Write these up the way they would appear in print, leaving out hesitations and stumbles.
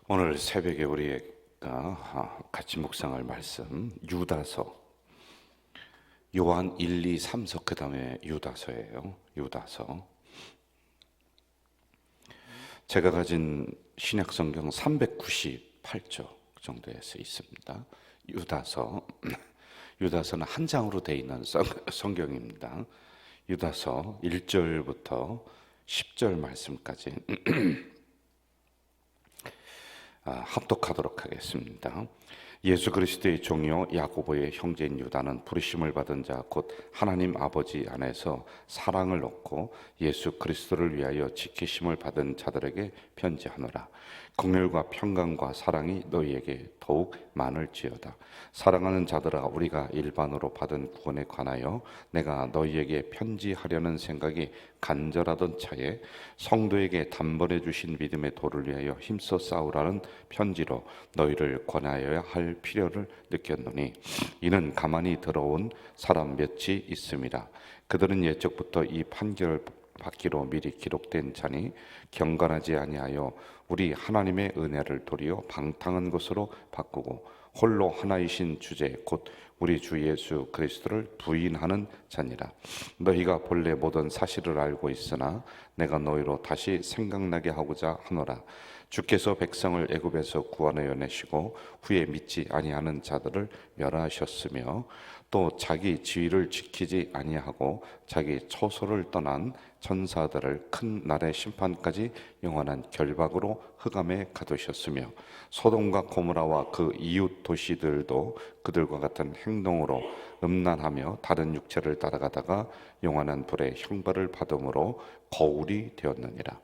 오늘 새벽에 우리가 같이 묵상할 말씀 유다서, 요한 1, 2, 3서 그 다음에 유다서예요. 유다서. 제가 가진 신약성경 398조 정도에 서 있습니다. 유다서는 한 장으로 되어 있는 성경입니다. 유다서 1절부터 10절 말씀까지 합독하도록 하겠습니다. 예수 그리스도의 종이요 야고보의 형제인 유다는 부르심을 받은 자 곧 하나님 아버지 안에서 사랑을 얻고 예수 그리스도를 위하여 지키심을 받은 자들에게 편지하노라. 긍휼과 평강과 사랑이 너희에게 더욱 많을지어다. 사랑하는 자들아, 우리가 일반으로 받은 구원에 관하여 내가 너희에게 편지하려는 생각이 간절하던 차에 성도에게 단번에 주신 믿음의 도를 위하여 힘써 싸우라는 편지로 너희를 권하여야 할 필요를 느꼈노니, 이는 가만히 들어온 사람 몇이 있음이라. 그들은 예적부터 이 판결을 받기로 미리 기록된 자니 경건하지 아니하여 우리 하나님의 은혜를 도리어 방탕한 것으로 바꾸고 홀로 하나이신 주제 곧 우리 주 예수 그리스도를 부인하는 자니라. 너희가 본래 모든 사실을 알고 있으나 내가 너희로 다시 생각나게 하고자 하노라. 주께서 백성을 애굽에서 구원하여 내시고 후에 믿지 아니하는 자들을 멸하셨으며 또 자기 지위를 지키지 아니하고 자기 처소를 떠난 천사들을 큰 날의 심판까지 영원한 결박으로 흑암에 가두셨으며 소돔과 고모라와 그 이웃 도시들도 그들과 같은 행동으로 음란하며 다른 육체를 따라가다가 영원한 불의 형벌을 받음으로 거울이 되었느니라.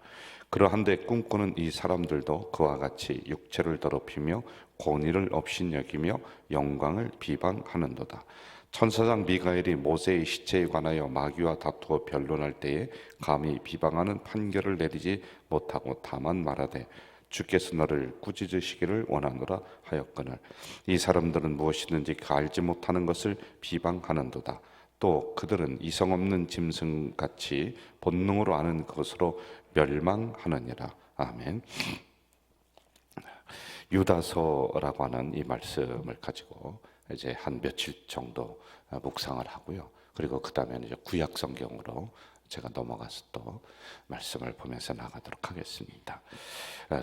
그러한데 꿈꾸는 이 사람들도 그와 같이 육체를 더럽히며 권위를 업신여기며 영광을 비방하는도다. 천사장 미가엘이 모세의 시체에 관하여 마귀와 다투어 변론할 때에 감히 비방하는 판결을 내리지 못하고 다만 말하되 주께서 너를 꾸짖으시기를 원하노라 하였거늘 이 사람들은 무엇이든지 알지 못하는 것을 비방하는도다. 또 그들은 이성 없는 짐승같이 본능으로 아는 것으로 멸망하느니라. 아멘. 유다서라고 하는 이 말씀을 가지고 이제 한 며칠 정도 묵상을 하고요. 그리고 그 다음에는 이제 구약 성경으로 제가 넘어가서 또 말씀을 보면서 나가도록 하겠습니다.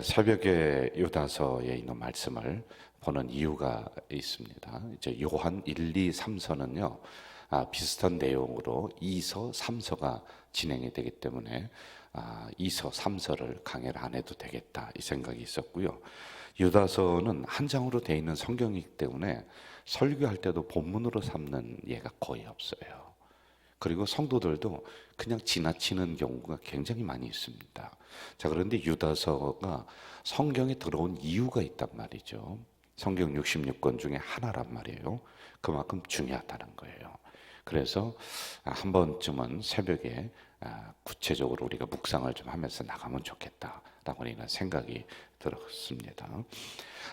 새벽에 유다서에 있는 말씀을 보는 이유가 있습니다. 이제 요한 1, 2, 3서는요. 비슷한 내용으로 2서, 3서가 진행이 되기 때문에 2서, 3서를 강의를 안 해도 되겠다 이 생각이 있었고요. 유다서는 한 장으로 되어 있는 성경이기 때문에 설교할 때도 본문으로 삼는 예가 거의 없어요. 그리고 성도들도 그냥 지나치는 경우가 굉장히 많이 있습니다. 자, 그런데 유다서가 성경에 들어온 이유가 있단 말이죠. 성경 66권 중에 하나란 말이에요. 그만큼 중요하다는 거예요. 그래서 한 번쯤은 새벽에 구체적으로 우리가 묵상을 좀 하면서 나가면 좋겠다라고 이런 생각이 들었습니다.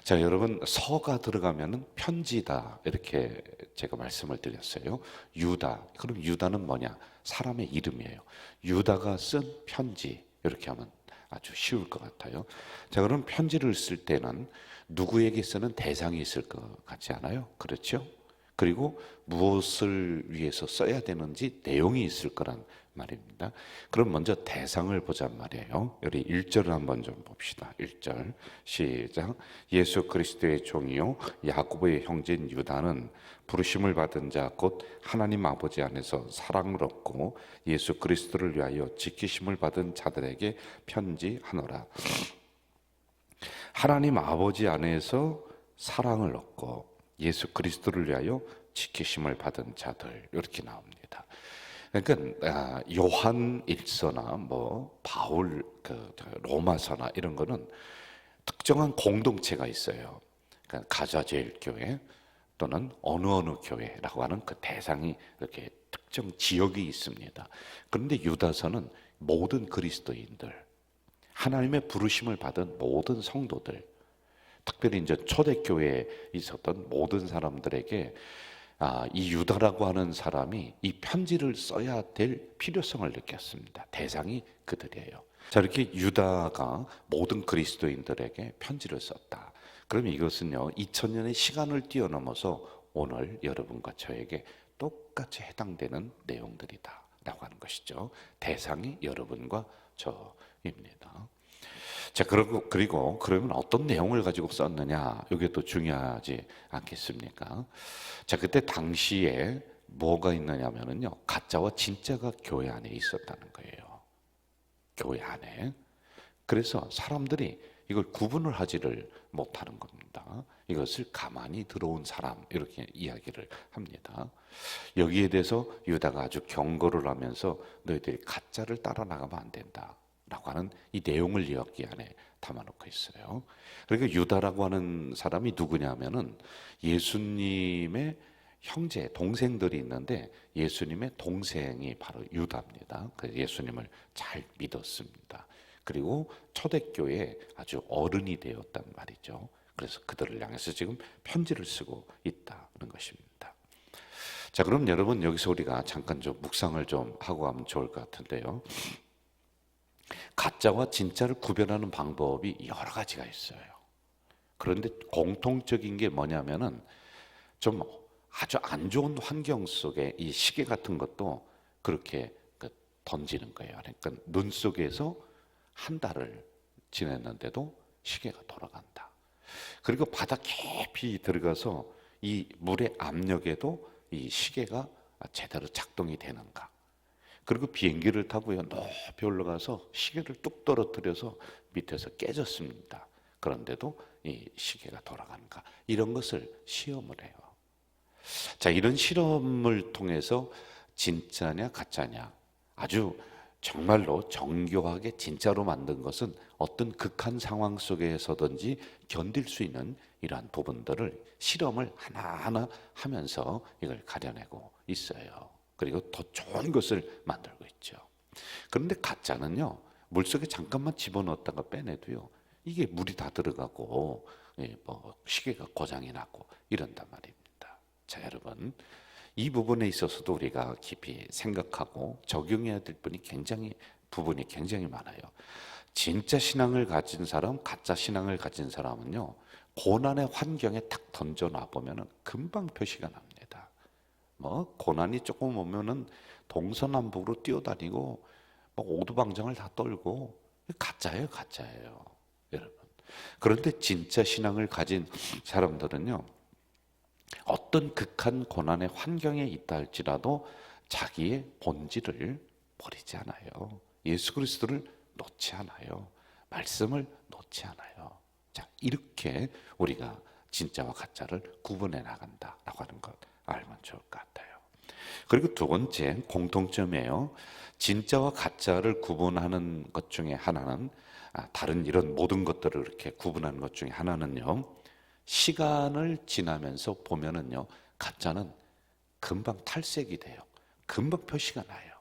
자, 여러분, 서가 들어가면은 편지다 이렇게 제가 말씀을 드렸어요. 유다, 그럼 유다는 뭐냐? 사람의 이름이에요. 유다가 쓴 편지 이렇게 하면 아주 쉬울 것 같아요. 자, 그럼 편지를 쓸 때는 누구에게 쓰는 대상이 있을 것 같지 않아요? 그렇죠? 그리고 무엇을 위해서 써야 되는지 내용이 있을 거란 말입니다. 그럼 먼저 대상을 보잔 말이에요. 우리 1절을 한번 좀 봅시다. 1절 시작. 예수 그리스도의 종이요 야고보의 형제인 유다는 부르심을 받은 자 곧 하나님 아버지 안에서 사랑을 얻고 예수 그리스도를 위하여 지키심을 받은 자들에게 편지하노라. 하나님 아버지 안에서 사랑을 얻고 예수 그리스도를 위하여 지키심을 받은 자들 이렇게 나옵니다. 그러니까 요한 1서나 뭐 바울 로마서나 이런 거는 특정한 공동체가 있어요. 그러니까 가자제일 교회 또는 어느 교회라고 하는 그 대상이 이렇게 특정 지역이 있습니다. 그런데 유다서는 모든 그리스도인들, 하나님의 부르심을 받은 모든 성도들, 특별히 이제 초대교회에 있었던 모든 사람들에게 이 유다라고 하는 사람이 이 편지를 써야 될 필요성을 느꼈습니다. 대상이 그들이에요. 자, 이렇게 유다가 모든 그리스도인들에게 편지를 썼다. 그러면 이것은요, 2000년의 시간을 뛰어넘어서 오늘 여러분과 저에게 똑같이 해당되는 내용들이다 라고 하는 것이죠. 대상이 여러분과 저입니다. 자, 그리고 그러면 어떤 내용을 가지고 썼느냐, 이게 또 중요하지 않겠습니까? 자, 그때 당시에 뭐가 있느냐면요, 가짜와 진짜가 교회 안에 있었다는 거예요. 교회 안에. 그래서 사람들이 이걸 구분을 하지를 못하는 겁니다. 이것을 가만히 들어온 사람, 이렇게 이야기를 합니다. 여기에 대해서 유다가 아주 경고를 하면서 너희들이 가짜를 따라 나가면 안 된다 라고 하는 이 내용을 여기 안에 담아놓고 있어요. 그러니까 유다라고 하는 사람이 누구냐면은 예수님의 형제, 동생들이 있는데 예수님의 동생이 바로 유다입니다. 그래서 예수님을 잘 믿었습니다. 그리고 초대교회의 아주 어른이 되었단 말이죠. 그래서 그들을 향해서 지금 편지를 쓰고 있다는 것입니다. 자, 그럼 여러분 여기서 우리가 잠깐 좀 묵상을 좀 하고 가면 좋을 것 같은데요. 가짜와 진짜를 구별하는 방법이 여러 가지가 있어요. 그런데 공통적인 게 뭐냐면은 좀 아주 안 좋은 환경 속에 이 시계 같은 것도 그렇게 던지는 거예요. 그러니까 눈 속에서 한 달을 지냈는데도 시계가 돌아간다. 그리고 바다 깊이 들어가서 이 물의 압력에도 이 시계가 제대로 작동이 되는가. 그리고 비행기를 타고요, 높이 올라가서 시계를 뚝 떨어뜨려서 밑에서 깨졌습니다. 그런데도 이 시계가 돌아가는가. 이런 것을 시험을 해요. 자, 이런 실험을 통해서 진짜냐 가짜냐, 아주 정말로 정교하게 진짜로 만든 것은 어떤 극한 상황 속에서든지 견딜 수 있는 이러한 부분들을 실험을 하나하나 하면서 이걸 가려내고 있어요. 그리고 더 좋은 것을 만들고 있죠. 그런데 가짜는요, 물속에 잠깐만 집어넣었다가 빼내도요, 이게 물이 다 들어가고 뭐 시계가 고장이 나고 이런단 말입니다. 자, 여러분, 이 부분에 있어서도 우리가 깊이 생각하고 적용해야 될 부분이 굉장히 많아요. 진짜 신앙을 가진 사람, 가짜 신앙을 가진 사람은요, 고난의 환경에 딱 던져놔 보면은 금방 표시가 납니다. 뭐 고난이 조금 오면은 동서남북으로 뛰어다니고 뭐 오두방정을 다 떨고, 가짜예요, 가짜예요, 여러분. 그런데 진짜 신앙을 가진 사람들은요, 어떤 극한 고난의 환경에 있다 할지라도 자기의 본질을 버리지 않아요. 예수 그리스도를 놓지 않아요. 말씀을 놓지 않아요. 자, 이렇게 우리가 진짜와 가짜를 구분해 나간다라고 하는 것 알면 좋을 것 같아요. 그리고 두 번째 공통점이에요. 진짜와 가짜를 구분하는 것 중에 하나는, 다른 이런 모든 것들을 이렇게 구분하는 것 중에 하나는요, 시간을 지나면서 보면은요, 가짜는 금방 탈색이 돼요. 금방 표시가 나요.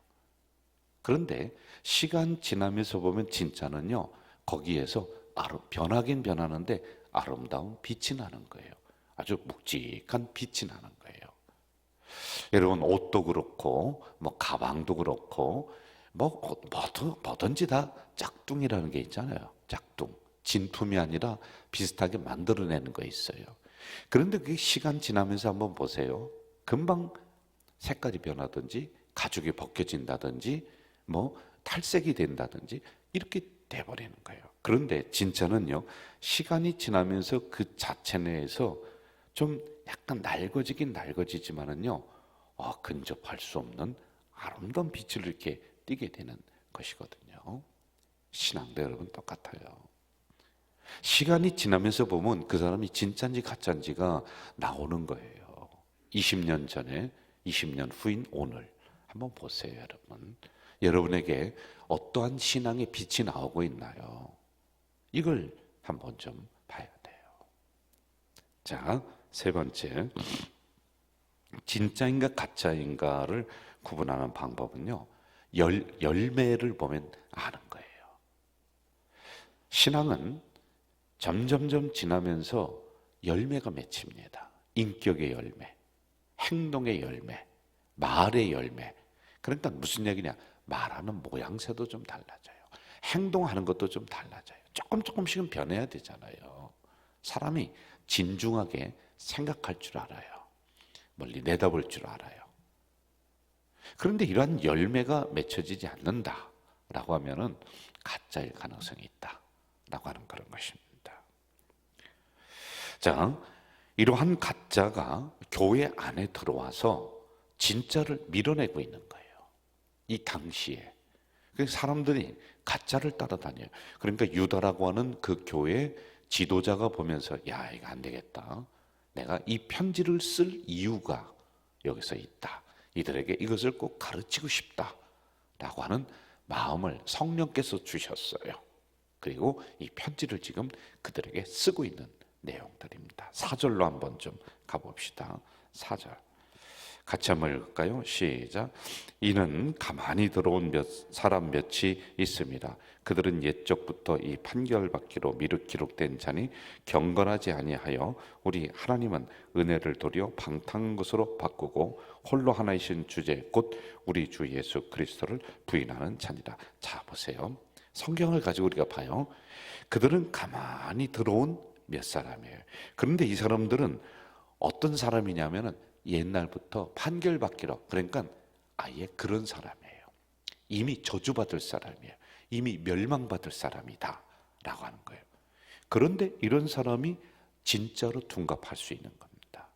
그런데 시간 지나면서 보면 진짜는요, 거기에서 변하긴 변하는데 아름다운 빛이 나는 거예요. 아주 묵직한 빛이 나는 거예요. 여러분, 옷도 그렇고 뭐 가방도 그렇고 뭐든지 다 짝퉁이라는 게 있잖아요. 짝퉁. 진품이 아니라 비슷하게 만들어내는 거 있어요. 그런데 그 시간 지나면서 한번 보세요. 금방 색깔이 변하든지 가죽이 벗겨진다든지 뭐 탈색이 된다든지 이렇게 돼버리는 거예요. 그런데 진짜는요, 시간이 지나면서 그 자체 내에서 좀 약간 낡아지긴 낡아지지만은요, 근접할 수 없는 아름다운 빛을 이렇게 띠게 되는 것이거든요. 신앙도 여러분 똑같아요. 시간이 지나면서 보면 그 사람이 진짜인지 가짜인지가 나오는 거예요. 20년 전에, 20년 후인 오늘 한번 보세요, 여러분. 여러분에게 어떠한 신앙의 빛이 나오고 있나요? 이걸 한번 좀 봐야 돼요. 자, 세 번째, 진짜인가 가짜인가를 구분하는 방법은요, 열매를 보면 아는 거예요. 신앙은 점점점 지나면서 열매가 맺힙니다. 인격의 열매. 행동의 열매, 말의 열매. 그러니까 무슨 얘기냐? 말하는 모양새도 좀 달라져요. 행동하는 것도 좀 달라져요. 조금씩은 변해야 되잖아요. 사람이 진중하게 생각할 줄 알아요. 멀리 내다볼 줄 알아요. 그런데 이러한 열매가 맺혀지지 않는다라고 하면은 가짜일 가능성이 있다라고 하는 그런 것입니다. 자, 이러한 가짜가 교회 안에 들어와서 진짜를 밀어내고 있는 거예요. 이 당시에. 그래서 사람들이 가짜를 따라다녀요. 그러니까 유다라고 하는 그 교회 지도자가 보면서 야, 이거 안 되겠다. 내가 이 편지를 쓸 이유가 여기서 있다. 이들에게 이것을 꼭 가르치고 싶다라고 하는 마음을 성령께서 주셨어요. 그리고 이 편지를 지금 그들에게 쓰고 있는 내용들입니다. 4절로 한번 좀 가봅시다. 4절 같이 한번 읽을까요? 시작. 이는 가만히 들어온 사람 몇이 있습니다. 그들은 옛적부터 이 판결받기로 미륵 기록된 자니 경건하지 아니하여 우리 하나님은 은혜를 도리어 방탕한 것으로 바꾸고 홀로 하나이신 주제 곧 우리 주 예수 그리스도를 부인하는 자니라. 자, 보세요. 성경을 가지고 우리가 봐요. 그들은 가만히 들어온 몇 사람이에요. 그런데 이 사람들은 어떤 사람이냐면은 옛날부터 판결받기로, 그러니까 아예 그런 사람이에요. 이미 저주받을 사람이에요. 이미 멸망받을 사람이다 라고 하는 거예요. 그런데 이런 사람이 진짜로 둔갑할 수 있는 겁니다.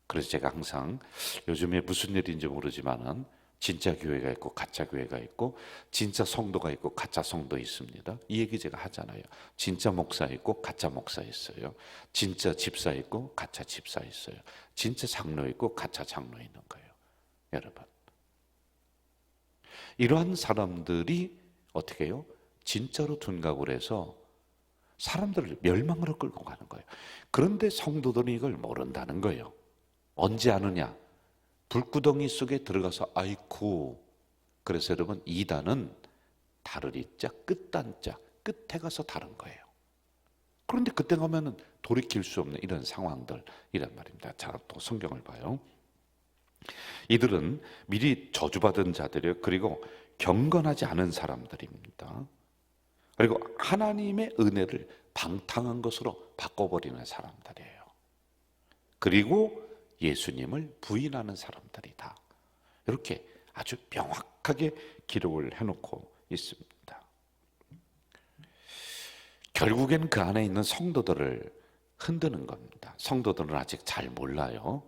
그래서 제가 항상 요즘에 무슨 일인지 모르지만은 진짜 교회가 있고 가짜 교회가 있고 진짜 성도가 있고 가짜 성도 있습니다. 이 얘기 제가 하잖아요. 진짜 목사 있고 가짜 목사 있어요. 진짜 집사 있고 가짜 집사 있어요. 진짜 장로 있고 가짜 장로 있는 거예요. 여러분, 이러한 사람들이 어떻게 해요? 진짜로 둔갑을 해서 사람들을 멸망으로 끌고 가는 거예요. 그런데 성도들이 이걸 모른다는 거예요. 언제 아느냐? 불구덩이 속에 들어가서 아이쿠. 그래서 여러분, 이단은 다르리자 끝단자 끝에 가서 다른 거예요. 그런데 그때 가면은 돌이킬 수 없는 이런 상황들이란 말입니다. 자, 또 성경을 봐요. 이들은 미리 저주받은 자들이요, 그리고 경건하지 않은 사람들입니다. 그리고 하나님의 은혜를 방탕한 것으로 바꿔버리는 사람들이에요. 그리고 예수님을 부인하는 사람들이다. 이렇게 아주 명확하게 기록을 해놓고 있습니다. 결국엔 그 안에 있는 성도들을 흔드는 겁니다. 성도들은 아직 잘 몰라요.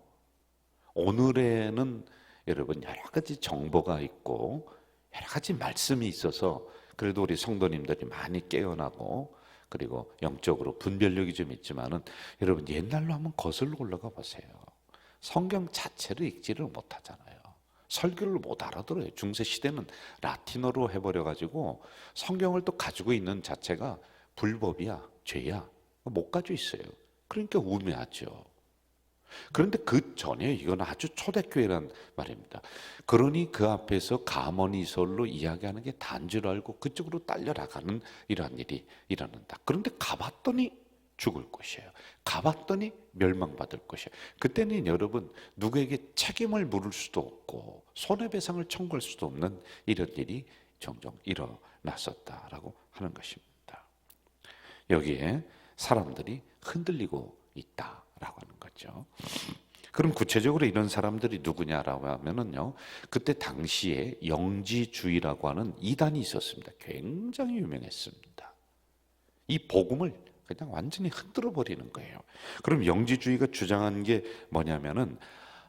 오늘에는 여러분 여러 가지 정보가 있고 여러 가지 말씀이 있어서 그래도 우리 성도님들이 많이 깨어나고 그리고 영적으로 분별력이 좀 있지만은 여러분 옛날로 한번 거슬러 올라가 보세요. 성경 자체를 읽지를 못하잖아요. 설교를 못 알아들어요. 중세 시대는 라틴어로 해버려가지고 성경을 또 가지고 있는 자체가 불법이야, 죄야, 못 가지고 있어요. 그러니까 우매하죠. 그런데 그 전에 이건 아주 초대교회란 말입니다. 그러니 그 앞에서 가모니설로 이야기하는 게 단 줄 알고 그쪽으로 딸려나가는 이러한 일이 일어난다. 그런데 가봤더니 죽을 것이에요. 가봤더니 멸망받을 것이에요. 그때는 여러분 누구에게 책임을 물을 수도 없고 손해배상을 청구할 수도 없는 이런 일이 종종 일어났었다라고 하는 것입니다. 여기에 사람들이 흔들리고 있다라고 하는 거죠. 그럼 구체적으로 이런 사람들이 누구냐라고 하면은요, 그때 당시에 영지주의라고 하는 이단이 있었습니다. 굉장히 유명했습니다. 이 복음을 그냥 완전히 흔들어 버리는 거예요. 그럼 영지주의가 주장한 게 뭐냐면은,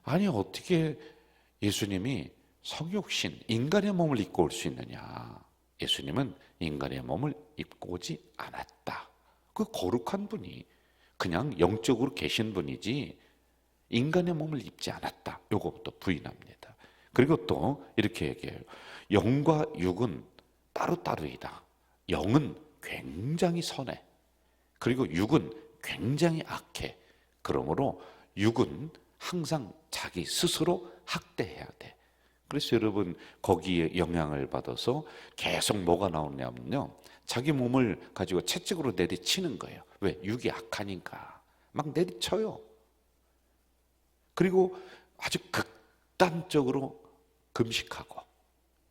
아니 어떻게 예수님이 성육신 인간의 몸을 입고 올 수 있느냐? 예수님은 인간의 몸을 입고 오지 않았다. 그 거룩한 분이 그냥 영적으로 계신 분이지 인간의 몸을 입지 않았다. 요거부터 부인합니다. 그리고 또 이렇게 얘기해요. 영과 육은 따로따로이다. 영은 굉장히 선해. 그리고 육은 굉장히 악해. 그러므로 육은 항상 자기 스스로 학대해야 돼. 그래서 여러분 거기에 영향을 받아서 계속 뭐가 나오냐면요, 자기 몸을 가지고 채찍으로 내리치는 거예요. 왜? 육이 악하니까 막 내리쳐요. 그리고 아주 극단적으로 금식하고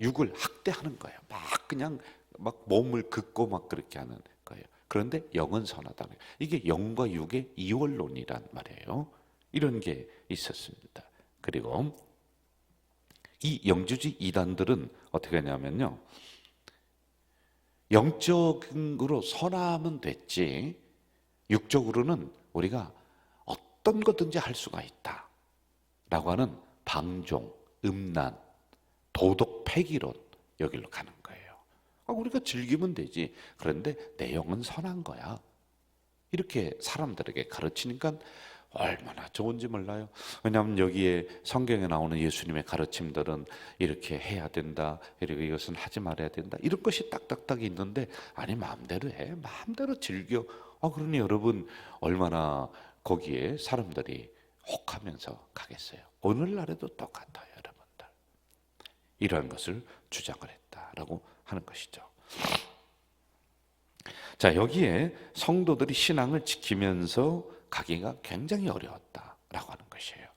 육을 학대하는 거예요. 막 그냥 막 몸을 긋고 막 그렇게 하는 거예요. 그런데 영은 선하다는 거예요. 이게 영과 육의 이원론이란 말이에요. 이런 게 있었습니다. 그리고 이 영주주의 이단들은 어떻게 하냐면요, 영적으로 선하면 됐지 육적으로는 우리가 어떤 거든지 할 수가 있다 라고 하는 방종, 음란, 도덕 폐기론, 여기로 가는 거예요. 우리가 즐기면 되지. 그런데 내 영은 선한 거야. 이렇게 사람들에게 가르치니까 얼마나 좋은지 몰라요. 왜냐하면 여기에 성경에 나오는 예수님의 가르침들은 이렇게 해야 된다, 이렇게 이것은 하지 말아야 된다, 이런 것이 딱딱딱 있는데, 아니 마음대로 해, 마음대로 즐겨. 그러니 여러분 얼마나 거기에 사람들이 혹하면서 가겠어요. 오늘날에도 똑같아요, 여러분들. 이러한 것을 주장을 했다라고 하는 것이죠. 자, 여기에 성도들이 신앙을 지키면서 가기가 굉장히 어려웠다라고 하는 것이에요.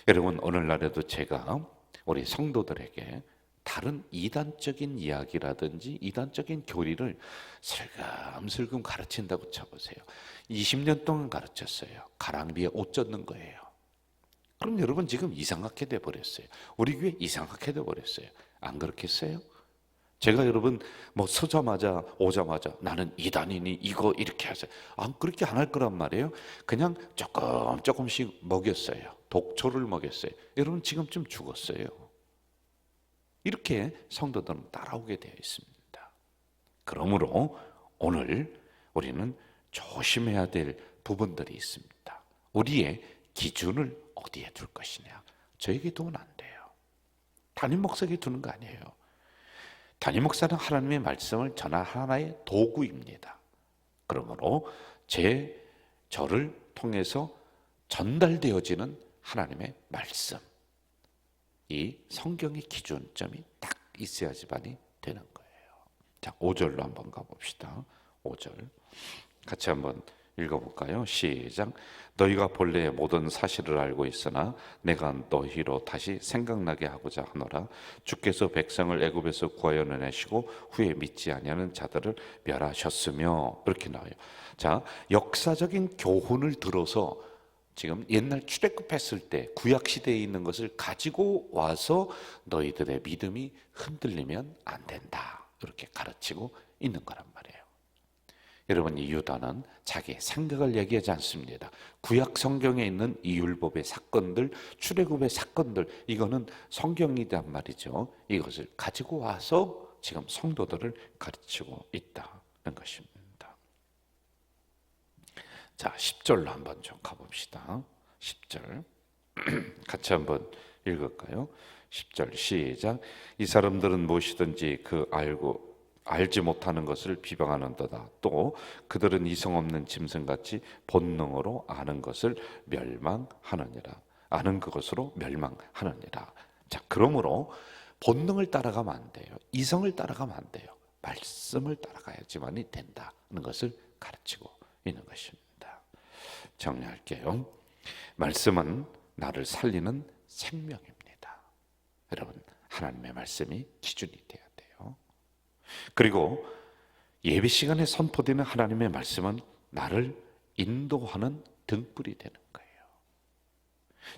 여러분, 오늘날에도 제가 우리 성도들에게 다른 이단적인 이야기라든지 이단적인 교리를 슬금슬금 가르친다고 쳐보세요. 20년 동안 가르쳤어요. 가랑비에 옷 젖는 거예요. 그럼 여러분 지금 이상하게 돼버렸어요. 우리 교회 이상하게 돼버렸어요. 안 그렇겠어요? 제가 여러분 뭐 서자마자 오자마자 나는 이단이니 이거 이렇게 하세요. 그렇게 안 할 거란 말이에요. 그냥 조금씩 먹였어요. 독초를 먹였어요. 여러분 지금쯤 죽었어요. 이렇게 성도들은 따라오게 되어 있습니다. 그러므로 오늘 우리는 조심해야 될 부분들이 있습니다. 우리의 기준을 어디에 둘 것이냐. 저에게 두면 안 돼요. 담임 목사에게 두는 거 아니에요. 담임 목사는 하나님의 말씀을 전할 하나의 도구입니다. 그러므로 저를 통해서 전달되어지는 하나님의 말씀, 이 성경의 기준점이 딱 있어야지만이 되는 거예요. 자, 5절로 한번 가봅시다. 5절 같이 한번 읽어볼까요? 시작. 너희가 본래 모든 사실을 알고 있으나 내가 너희로 다시 생각나게 하고자 하노라. 주께서 백성을 애굽에서 구하여 내시고 후에 믿지 아니하는 자들을 멸하셨으며, 이렇게 나와요. 자, 역사적인 교훈을 들어서 지금 옛날 출애굽했을 때 구약 시대에 있는 것을 가지고 와서 너희들의 믿음이 흔들리면 안 된다, 이렇게 가르치고 있는 거란 말이에요. 여러분, 이 유다는 자기의 생각을 얘기하지 않습니다. 구약 성경에 있는 이 율법의 사건들, 출애굽의 사건들, 이거는 성경이란 말이죠. 이것을 가지고 와서 지금 성도들을 가르치고 있다는 것입니다. 자, 10절로 한번 좀 가봅시다. 10절 같이 한번 읽을까요? 10절 시작. 이 사람들은 무엇이든지 알지 못하는 것을 비방하는도다. 또 그들은 이성 없는 짐승같이 본능으로 아는 것을 멸망하느니라. 아는 그것으로 멸망하느니라. 자, 그러므로 본능을 따라가면 안 돼요. 이성을 따라가면 안 돼요. 말씀을 따라가야지만이 된다는 것을 가르치고 있는 것입니다. 정리할게요. 말씀은 나를 살리는 생명입니다. 여러분, 하나님의 말씀이 기준이 돼야 돼요. 그리고 예배 시간에 선포되는 하나님의 말씀은 나를 인도하는 등불이 되는 거예요.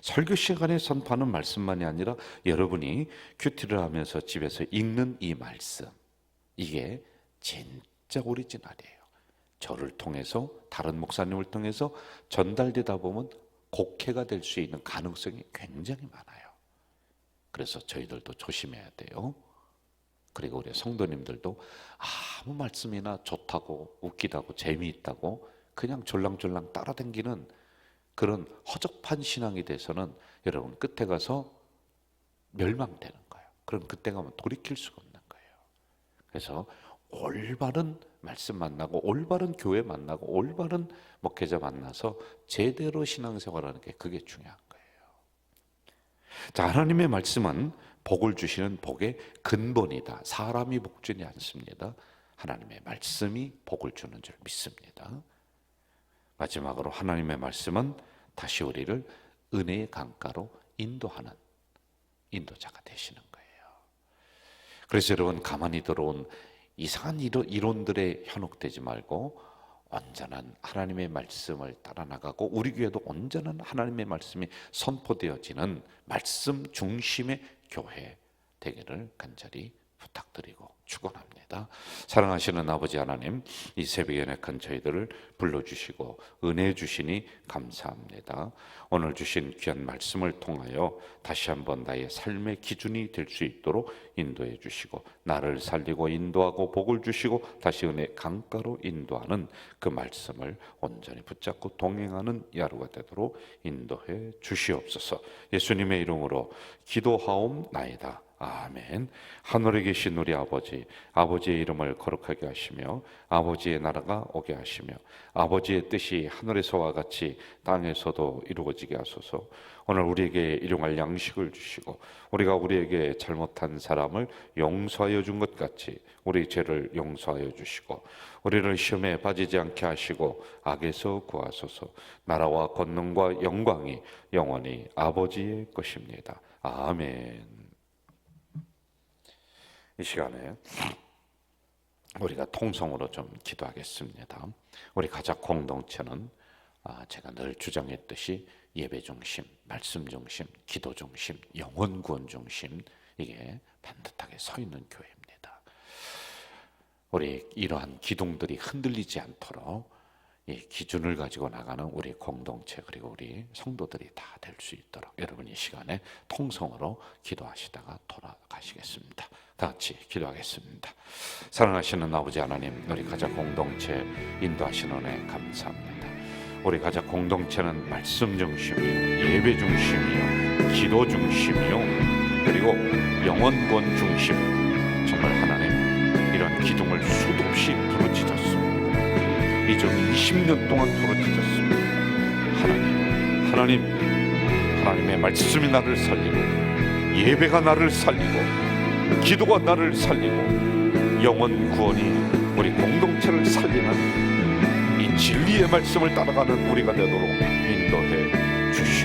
설교 시간에 선포하는 말씀만이 아니라 여러분이 큐티를 하면서 집에서 읽는 이 말씀, 이게 진짜 오리지널이에요. 저를 통해서, 다른 목사님을 통해서 전달되다 보면 곡해가 될 수 있는 가능성이 굉장히 많아요. 그래서 저희들도 조심해야 돼요. 그리고 우리 성도님들도 아무 말씀이나 좋다고 웃기다고 재미있다고 그냥 졸랑졸랑 따라다니는 그런 허접한 신앙이 돼서는 여러분 끝에 가서 멸망되는 거예요. 그럼 그때 가면 돌이킬 수가 없는 거예요. 그래서 올바른 말씀 만나고 올바른 교회 만나고 올바른 목회자 만나서 제대로 신앙생활하는 게 그게 중요한 거예요. 자, 하나님의 말씀은 복을 주시는 복의 근본이다. 사람이 복 주지 않습니다. 하나님의 말씀이 복을 주는 줄 믿습니다. 마지막으로 하나님의 말씀은 다시 우리를 은혜의 강가로 인도하는 인도자가 되시는 거예요. 그래서 여러분, 가만히 들어온 이상한 이론들에 현혹되지 말고 온전한 하나님의 말씀을 따라 나가고, 우리 교회도 온전한 하나님의 말씀이 선포되어지는 말씀 중심의 교회 되기를 간절히 부탁드리고 축원합니다. 사랑하시는 아버지 하나님, 이 새벽에 연약한 저희들을 불러주시고 은혜 주시니 감사합니다. 오늘 주신 귀한 말씀을 통하여 다시 한번 나의 삶의 기준이 될 수 있도록 인도해 주시고, 나를 살리고 인도하고 복을 주시고 다시 은혜 강가로 인도하는 그 말씀을 온전히 붙잡고 동행하는 하루가 되도록 인도해 주시옵소서. 예수님의 이름으로 기도하옵나이다. 아멘. 하늘에 계신 우리 아버지, 아버지의 이름을 거룩하게 하시며 아버지의 나라가 오게 하시며 아버지의 뜻이 하늘에서와 같이 땅에서도 이루어지게 하소서. 오늘 우리에게 일용할 양식을 주시고, 우리가 우리에게 잘못한 사람을 용서하여 준 것 같이 우리 죄를 용서하여 주시고, 우리를 시험에 빠지지 않게 하시고 악에서 구하소서. 나라와 권능과 영광이 영원히 아버지의 것입니다. 아멘. 이 시간에 우리가 통성으로 좀 기도하겠습니다. 우리 가족 공동체는 제가 늘 주장했듯이 예배 중심, 말씀 중심, 기도 중심, 영혼 구원 중심, 이게 반듯하게 서 있는 교회입니다. 우리 이러한 기둥들이 흔들리지 않도록 이 기준을 가지고 나가는 우리 공동체, 그리고 우리 성도들이 다 될 수 있도록 여러분 이 시간에 통성으로 기도하시다가 돌아가시겠습니다. 다 같이 기도하겠습니다. 사랑하시는 아버지 하나님, 우리 가족 공동체 인도하시는 은혜 감사합니다. 우리 가족 공동체는 말씀 중심이요, 예배 중심이요, 기도 중심이요, 그리고 영혼권 중심, 정말 하나님 이런 기둥을 수도 없이 부르짖었습니다. 이전 20년 동안 부르짖었습니다. 하나님의 말씀이 나를 살리고, 예배가 나를 살리고, 기도가 나를 살리고, 영혼 구원이 우리 공동체를 살리는 이 진리의 말씀을 따라가는 우리가 되도록 인도해 주시옵소서.